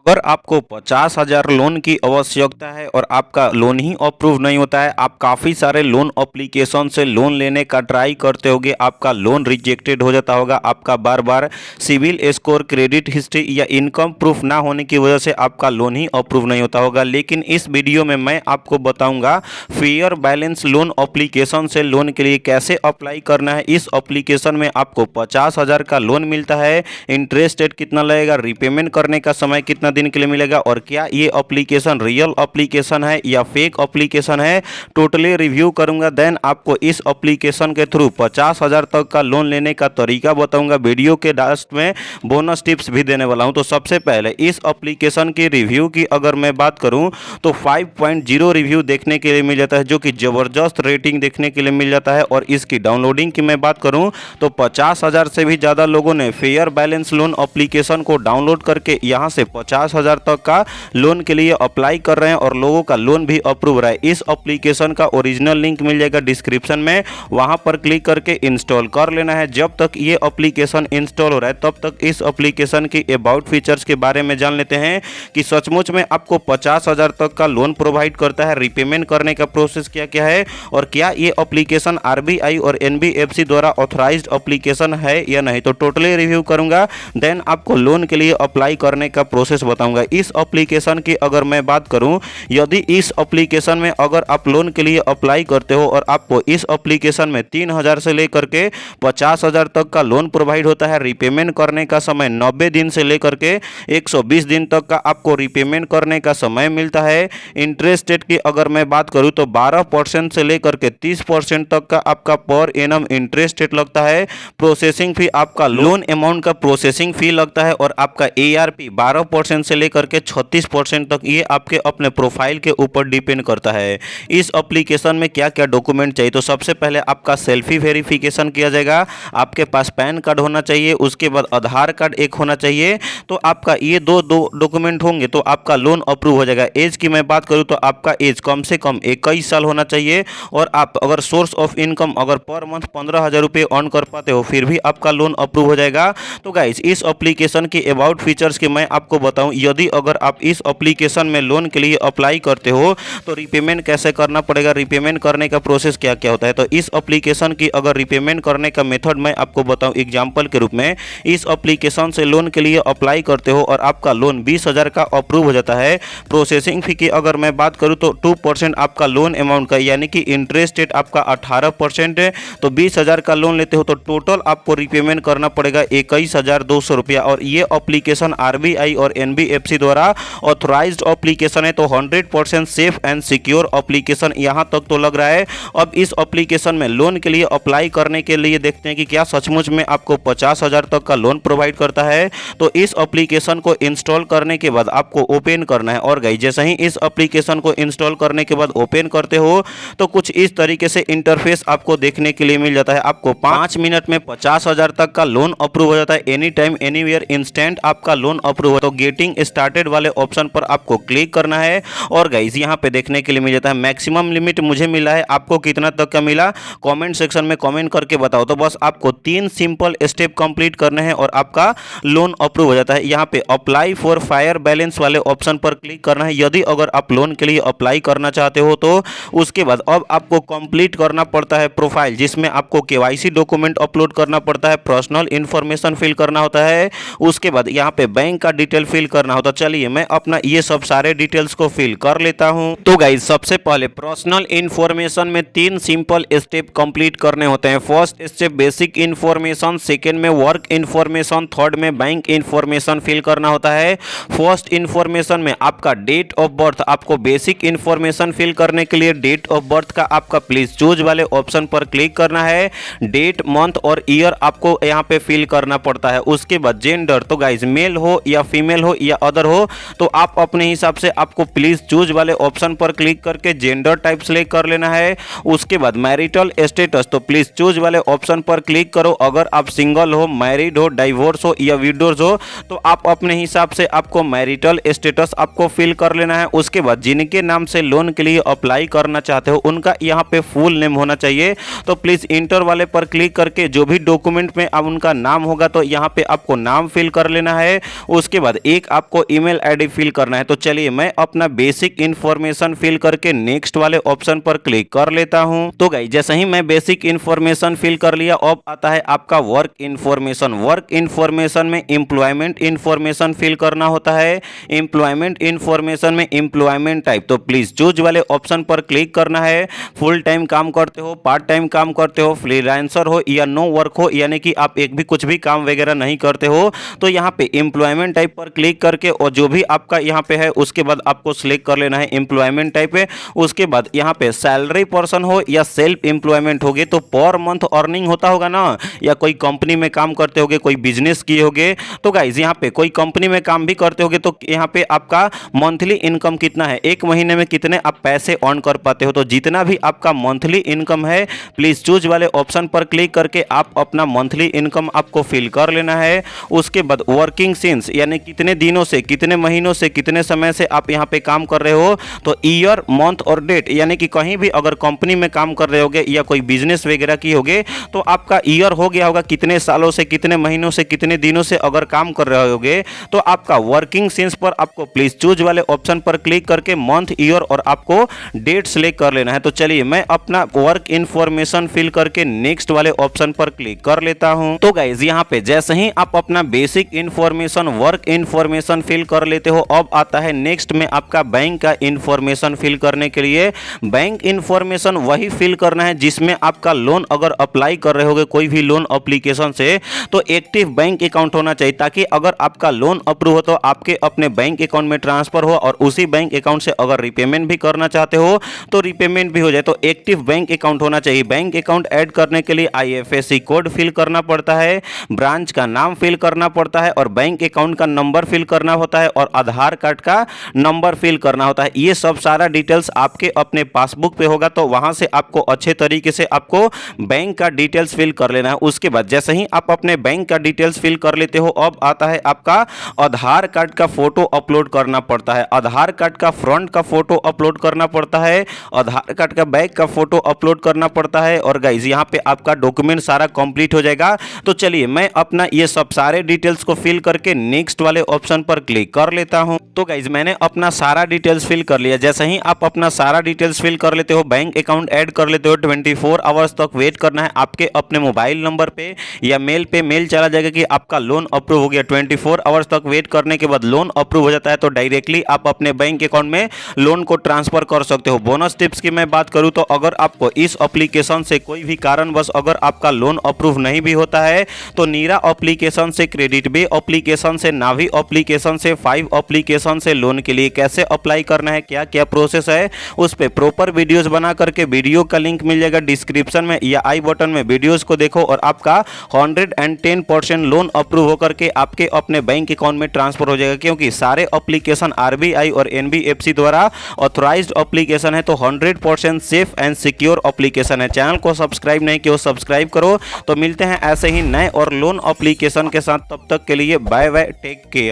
अगर आपको 50,000 लोन की आवश्यकता है और आपका लोन ही अप्रूव नहीं होता है, आप काफ़ी सारे लोन एप्लीकेशन से लोन लेने का ट्राई करते होगे, आपका लोन रिजेक्टेड हो जाता होगा, आपका बार बार सिविल स्कोर, क्रेडिट हिस्ट्री या इनकम प्रूफ ना होने की वजह से आपका लोन ही अप्रूव नहीं होता होगा। लेकिन इस वीडियो में मैं आपको बताऊंगा फेयर बैलेंस लोन एप्लीकेशन से लोन के लिए कैसे अप्लाई करना है। इस एप्लीकेशन में आपको 50,000 का लोन मिलता है, इंटरेस्ट रेट कितना लगेगा, रिपेमेंट करने का समय कितना दिन के लिए मिलेगा और क्या ये एप्लीकेशन रियल एप्लीकेशन है या फेक एप्लीकेशन है, टोटली रिव्यू करूंगा। देन आपको इस एप्लीकेशन के थ्रू 50,000 तक का लोन लेने का तरीका बताऊंगा। वीडियो के लास्ट में बोनस टिप्स भी देने वाला हूं। तो सबसे पहले इस एप्लीकेशन की रिव्यू की अगर मैं बात करूं तो 5.0 रिव्यू देखने के लिए मिल जाता है, जो कि जबरदस्त रेटिंग देखने के लिए मिल जाता है। और इसकी डाउनलोडिंग की मैं बात करूं तो 50,000 से भी ज़्यादा लोगों ने फेयर बैलेंस लोन एप्लीकेशन को डाउनलोड करके यहां से 50,000 तक का लोन के लिए अप्लाई कर रहे हैं और लोगों का लोन भी अप्रूव रहा है। इस एप्लीकेशन का ओरिजिनल लिंक मिल जाएगा डिस्क्रिप्शन में, वहां पर क्लिक करके इंस्टॉल कर लेना है। जब तक ये एप्लीकेशन इंस्टॉल हो रहा है तब तक इस एप्लीकेशन की अबाउट फीचर्स के बारे में जान लेते हैं कि सचमुच में आपको 50,000 तक का लोन प्रोवाइड करता है, रिपेमेंट करने का प्रोसेस क्या क्या है और क्या ये एप्लीकेशन आरबीआई और एनबीएफसी द्वारा ऑथराइज्ड एप्लीकेशन है या नहीं। तो टोटली रिव्यू करूंगा, देन आपको लोन के लिए अप्लाई करने का प्रोसेस बताऊंगा। इस एप्लीकेशन की अगर मैं बात करूं, यदि इस एप्लीकेशन में अगर आप लोन के लिए अप्लाई करते हो और आपको इस एप्लीकेशन में 3,000 से लेकर के 50,000 तक का लोन प्रोवाइड होता है, रिपेमेंट करने का समय 90 दिन से लेकर के 120 दिन तक का आपको रिपेमेंट करने का समय मिलता है। इंटरेस्ट रेट की अगर मैं बात करूं तो 12% से लेकर के 30% तक का आपका पर एनम इंटरेस्ट रेट लगता है। प्रोसेसिंग फी, आपका लोन अमाउंट का प्रोसेसिंग फी लगता है और आपका एआरपी 12% से लेकर के 36% तक, ये आपके अपने प्रोफाइल के ऊपर डिपेंड करता है। इस एप्लीकेशन में क्या क्या डॉक्यूमेंट चाहिए, तो सबसे पहले आपका सेल्फी वेरिफिकेशन किया जाएगा, आपके पास पैन कार्ड होना चाहिए, उसके बाद आधार कार्ड एक होना चाहिए। तो आपका ये दो डॉक्यूमेंट होंगे तो आपका लोन अप्रूव हो जाएगा। एज की मैं बात करूं तो आपका एज कम से कम 21 साल होना चाहिए और आप अगर सोर्स ऑफ इनकम अगर पर मंथ 15,000 रुपये अर्न कर पाते हो फिर भी आपका लोन अप्रूव हो जाएगा। तो गाइस इस एप्लीकेशन की अबाउट फीचर्स की मैं आपको बताऊं, यदि अगर आप इस एप्लीकेशन में लोन के लिए अप्लाई करते हो तो रिपेमेंट कैसे करना पड़ेगा, रिपेमेंट करने का प्रोसेस क्या क्या होता है। तो इस एप्लीकेशन की अगर रिपेमेंट करने का मेथड मैं आपको बताऊं एग्जांपल के रूप में, इस एप्लीकेशन से लोन के लिए अप्लाई करते हो और आपका लोन 20,000 का अप्रूव हो जाता है। प्रोसेसिंग फी की अगर मैं बात करूं तो 2% आपका लोन अमाउंट का, यानी कि इंटरेस्ट रेट आपका 18% है। तो 20,000 का लोन लेते हो तो टोटल आपको रिपेमेंट करना पड़ेगा 21,200 रुपया। और ये एप्लीकेशन आरबीआई और एनबीएफसी द्वारा ऑथराइज्ड एप्लीकेशन है, तो 100% सेफ एंड सिक्योर एप्लीकेशन यहां तक तो लग रहा है। अब इस एप्लीकेशन में लोन के लिए अप्लाई करने के लिए देखते हैं कि क्या सचमुच में आपको 50,000 तक का लोन प्रोवाइड करता है। तो इस एप्लीकेशन को इंस्टॉल करने के बाद आपको ओपन करना है और गाइस जैसे ही इस एप्लीकेशन को इंस्टॉल करने के बाद ओपन करते हो तो कुछ इस तरीके से इंटरफेस आपको देखने के लिए मिल जाता है। आपको 5 मिनट में 50,000 तक का लोन अप्रूव हो जाता है, एनी टाइम एनीवेयर इंस्टेंट आपका लोन अप्रूव हो। तो गेटिंग स्टार्टेड वाले ऑप्शन पर आपको क्लिक करना है और गाइस यहां पे देखने के लिए मिल जाता है मैक्सिमम लिमिट मुझे मिला है, आपको कितना तक का मिला कमेंट सेक्शन में कमेंट करके बताओ। तो बस आपको 3 सिंपल स्टेप कंप्लीट करने हैं और आपका लोन अप्रूव हो जाता है। यहां पे अप्लाई फॉर फायर बैलेंस वाले ऑप्शन पर क्लिक करना है, यदि अगर आप लोन के लिए अप्लाई करना चाहते हो। तो उसके बाद अब आपको कंप्लीट करना पड़ता है प्रोफाइल, जिसमें आपको केवाईसी डॉक्यूमेंट अपलोड करना पड़ता है, पर्सनल इंफॉर्मेशन फिल करना होता है, उसके बाद यहाँ पे बैंक का डिटेल फिल करना होता है। चलिए मैं अपना ये सब सारे डिटेल्स को फिल कर लेता हूँ। तो गाइस सबसे पहले पर्सनल इंफॉर्मेशन में 3 सिंपल स्टेप कंप्लीट करने होते हैं। First step basic information, second में वर्क इंफॉर्मेशन, थर्ड में बैंक इंफॉर्मेशन फिल करना होता है। फर्स्ट इंफॉर्मेशन में आपका डेट ऑफ बर्थ, आपको बेसिक इंफॉर्मेशन फिल करने के लिए डेट ऑफ बर्थ का आपका प्लीज चूज वाले ऑप्शन पर क्लिक करना है। डेट, मंथ और ईयर आपको यहाँ पे फिल करना पड़ता है। उसके बाद जेंडर, तो गाइज मेल हो या फीमेल हो या अदर हो तो आप अपने हिसाब से आपको प्लीज चूज वाले ऑप्शन पर क्लिक करके जेंडर टाइप सेलेक्ट कर लेना है। उसके बाद मैरिटल स्टेटस, तो प्लीज चूज वाले ऑप्शन पर क्लिक करो। अगर आप सिंगल हो, मैरिड हो, डाइवोर्स हो या विडोज हो तो आप अपने हिसाब से आपको मैरिटल स्टेटस आपको फिल कर लेना है। उसके बाद जिनके नाम से लोन के लिए अप्लाई करना चाहते हो उनका यहाँ पे फुल नेम होना चाहिए, तो प्लीज इंटर वाले पर क्लिक करके जो भी डॉक्यूमेंट में अब उनका नाम होगा तो यहाँ पे आपको नाम फिल कर लेना है। उसके बाद एक आपको ईमेल आईडी फिल करना है। तो चलिए मैं अपना बेसिक इन्फॉर्मेशन फिल करके नेक्स्ट वाले ऑप्शन पर क्लिक कर लेता हूं। तो गाइस जैसे ही मैं बेसिक इन्फॉर्मेशन फिल कर लिया, अब आता है आपका वर्क इन्फॉर्मेशन। वर्क इन्फॉर्मेशन में एम्प्लॉयमेंट इन्फॉर्मेशन फिल करना होता है। एम्प्लॉयमेंट इन्फॉर्मेशन में एम्प्लॉयमेंट टाइप, तो प्लीज चूज वाले ऑप्शन पर क्लिक करना है। फुल टाइम काम करते हो, पार्ट टाइम काम करते हो, फ्रीलांसर हो या नो वर्क हो, यानी कि आप एक भी कुछ भी काम वगैरह नहीं करते हो, तो यहाँ पे एम्प्लॉयमेंट टाइप पर क्लिक करके और जो भी आपका यहाँ पे है उसके बाद आपको सिलेक्ट कर लेना है एम्प्लॉयमेंट टाइप है। उसके बाद यहाँ पे सैलरी पर्सन हो या सेल्फ एम्प्लॉयमेंट होगे तो पर मंथ अर्निंग होता होगा ना, या कोई कंपनी में काम करते होगे, कोई बिजनेस किए होगे। तो गाइज यहाँ पे कोई कंपनी में काम भी करते होगे तो यहाँ पे आपका मंथली इनकम कितना है, एक महीने में कितने आप पैसे अर्न कर पाते हो। तो जितना भी आपका मंथली इनकम है प्लीज चूज वाले ऑप्शन पर क्लिक करके आप अपना मंथली इनकम आपको फिल कर लेना है। उसके बाद वर्किंग सिंस, यानी कितने दिनों से, कितने महीनों से, कितने समय से आप यहाँ पे काम कर रहे हो। तो ईयर, मंथ और डेट, यानी कि कहीं भी अगर कंपनी में काम कर रहे होगे या कोई बिजनेस वगैरह की होगे तो आपका ईयर हो गया होगा, कितने सालों से, कितने महीनों से, कितने दिनों से अगर काम कर रहे होगे तो आपका वर्किंग सिंस पर आपको प्लीज चूज वाले ऑप्शन पर क्लिक करके मंथ, ईयर और आपको डेट सिलेक्ट कर लेना है। तो चलिए मैं अपना वर्क इन्फॉर्मेशन फिल करके नेक्स्ट वाले ऑप्शन पर क्लिक कर लेता हूं। तो गाइज यहाँ पे जैसे ही आप अपना basic information, work information fill कर लेते हो, अब आता है नेक्स्ट में आपका बैंक का इन्फॉर्मेशन फिल करने के लिए। बैंक इन्फॉर्मेशन वही फिल करना है जिसमें आपका लोन अगर अप्लाई कर रहे होगे कोई भी लोन एप्लीकेशन से तो एक्टिव बैंक अकाउंट होना चाहिए, ताकि अगर आपका लोन अप्रूव हो तो आपके अपने बैंक अकाउंट में ट्रांसफर हो और उसी बैंक अकाउंट से अगर रिपेमेंट भी करना चाहते हो तो रिपेमेंट भी हो जाए। तो एक्टिव बैंक अकाउंट होना चाहिए। बैंक अकाउंट ऐड करने के लिए IFSC कोड फिल करना पड़ता है, ब्रांच का नाम फिल करना पड़ता है और बैंक अकाउंट का नंबर फिल करना होता है और आधार कार्ड का नंबर फिल करना होता है। ये सब सारा डिटेल्स आपके अपने पासबुक पे होगा, तो वहां से आपको अच्छे तरीके से आपको बैंक का डिटेल्स फिल कर लेना है। उसके बाद जैसे ही आप अपने बैंक का डिटेल्स फिल कर लेते हो, अब आता है आपका आधार कार्ड का फोटो अपलोड करना पड़ता है। आधार कार्ड का फ्रंट का फोटो अपलोड करना पड़ता है, आधार कार्ड का बैक का फोटो अपलोड करना पड़ता है। और गाइज यहाँ पे आपका डॉक्यूमेंट सारा कंप्लीट हो जाएगा। तो चलिए मैं अपना ये सब सारे डिटेल्स को फिल करके नेक्स्ट वाले ऑप्शन पर क्लिक कर लेता हूं। तो गाइज मैंने अपना सारा डिटेल्स फिल कर लिया। जैसे ही आप अपना सारा डिटेल्स फिल कर लेते हो, बैंक अकाउंट ऐड कर लेते हो, 24 आवर्स तक वेट करना है। आपके अपने मोबाइल नंबर पे या मेल पे मेल चला जाएगा कि आपका लोन अप्रूव हो गया। 24 आवर्स तक वेट करने के बाद लोन अप्रूव हो जाता है तो डायरेक्टली आप अपने बैंक अकाउंट में लोन को ट्रांसफर कर सकते हो। बोनस टिप्स की मैं बात करूं तो अगर आपको इस एप्लीकेशन से कोई भी कारणवश अगर आपका लोन अप्रूव नहीं भी होता है तो नीरा एप्लीकेशन से, क्रेडिट बे एप्लीकेशन से, नावी एप्लीकेशन से, 5 एप्लीकेशन से लोन के लिए कैसे अप्लाई करना है, क्या क्या प्रोसेस है, उस पे प्रॉपर वीडियोस बना करके वीडियो का लिंक मिल जाएगा डिस्क्रिप्शन में या आई बटन में। वीडियोस को देखो और आपका 110% लोन अप्रूव होकर के आपके अपने बैंक अकाउंट में ट्रांसफर हो जाएगा, क्योंकि सारे एप्लीकेशन RBI और NBFC द्वारा ऑथराइज्ड एप्लीकेशन है। तो 100% सेफ एंड सिक्योर एप्लीकेशन है। चैनल को सब्सक्राइब नहीं किया सब्सक्राइब करो। तो मिलते हैं ऐसे ही नए और लोन एप्लीकेशन के साथ, तब तक के लिए बाय बाय, टेक केयर।